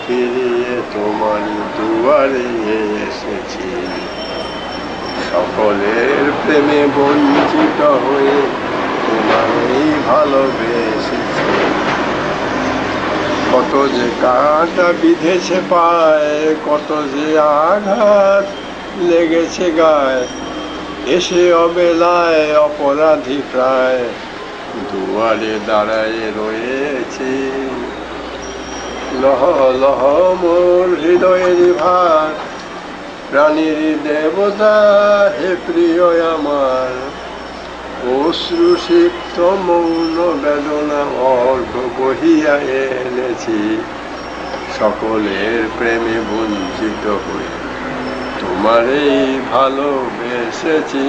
ফিরিয়ে তোমারই দুয়ারে এসেছি। সকলের প্রেমে বঞ্চিত হয়ে তোমারই ভালোবেসেছি। কত যে কাঁটা বিঁধেছে পায়, কত যে আঘাত লেগেছে গায়ে, এসে অবেলায় অপরাধী প্রায় দুয়ারে দাঁড়ায় রয়েছি। লহ লহ মোর হৃদয়ের ভার, প্রাণীর দেবতা হে প্রিয় আমার, অশ্রু সিক্ত মৌন বেদনা অর্ঘ বহিয়া এনেছি। সকলের প্রেমে বঞ্চিত হয়ে তোমারই ভালোবেসেছি।